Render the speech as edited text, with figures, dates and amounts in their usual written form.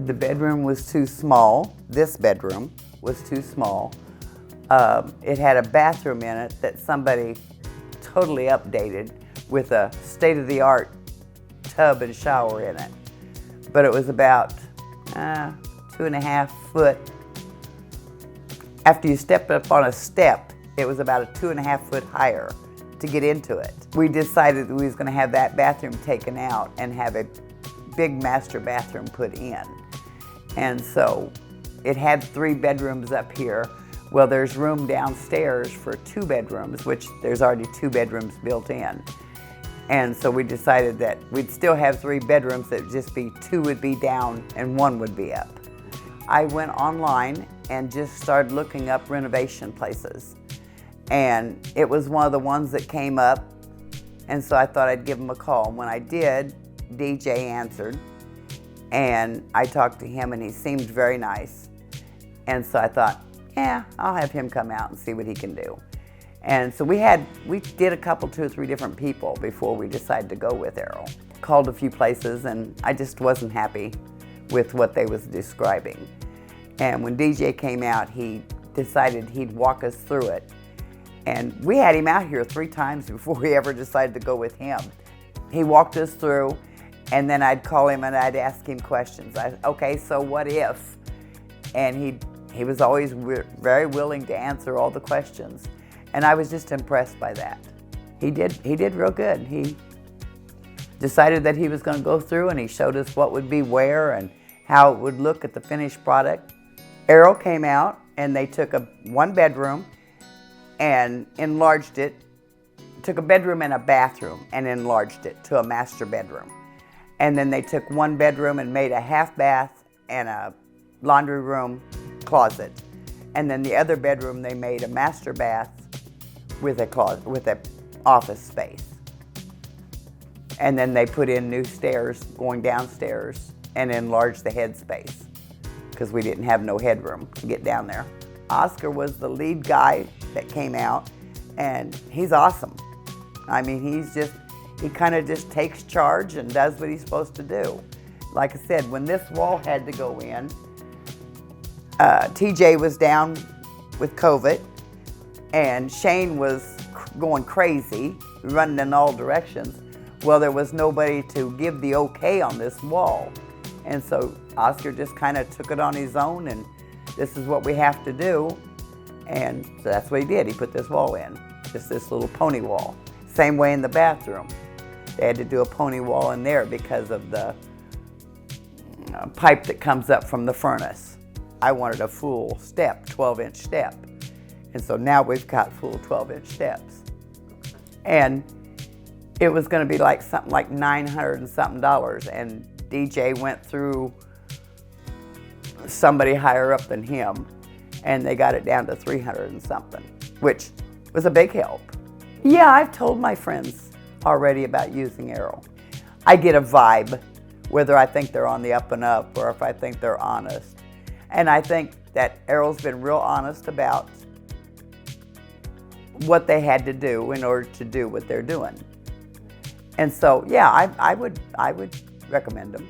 The bedroom was too small. This bedroom was too small. It had a bathroom in it that somebody totally updated with a state-of-the-art tub and shower in it. But it was about 2.5 foot. After you stepped up on a step, it was about a 2.5 foot higher to get into it. We decided that we was going to have that bathroom taken out and have a big master bathroom put in. And so it had 3 bedrooms up here. Well, there's room downstairs for 2 bedrooms, which there's already 2 bedrooms built in. And so we decided that we'd still have 3 bedrooms, that would just be 2 would be down and 1 would be up. I went online and just started looking up renovation places. And it was one of the ones that came up, and so I thought I'd give him a call. When I did, DJ answered, and I talked to him, and he seemed very nice. And so I thought, yeah, I'll have him come out and see what he can do. And so we did a couple, 2 or 3 different people before we decided to go with Arrow. Called a few places, and I just wasn't happy with what they was describing. And when DJ came out, he decided he'd walk us through it. And we had him out here 3 times before we ever decided to go with him. He walked us through, and then I'd call him and I'd ask him questions. Okay, so what if? And he was always very willing to answer all the questions. And I was just impressed by that. He did real good. He decided that he was going to go through, and he showed us what would be where and how it would look at the finished product. Arrow came out, and they took a 1 bedroom and enlarged it, took a bedroom and a bathroom and enlarged it to a master bedroom. And then they took 1 bedroom and made a half bath and a laundry room closet. And then the other bedroom they made a master bath with a closet, with an office space. And then they put in new stairs going downstairs and enlarged the head space because we didn't have no headroom to get down there. Oscar was the lead guy that came out, and he's awesome. I mean, he kind of just takes charge and does what he's supposed to do. Like I said, when this wall had to go in, TJ was down with COVID, and Shane was going crazy, running in all directions. Well, there was nobody to give the okay on this wall. And so Oscar just kind of took it on his own, and this is what we have to do. And so that's what he did. He put this wall in, just this little pony wall. Same way in the bathroom. They had to do a pony wall in there because of the pipe that comes up from the furnace. I wanted a full step, 12-inch step. And so now we've got full 12-inch steps. And it was going to be like something like $900 and something. And DJ went through somebody higher up than him, and they got it down to $300 and something, which was a big help. Yeah, I've told my friends already about using Arrow. I get a vibe, whether I think they're on the up and up or if I think they're honest. And I think that Arrow's been real honest about what they had to do in order to do what they're doing. And so, yeah, I would recommend them.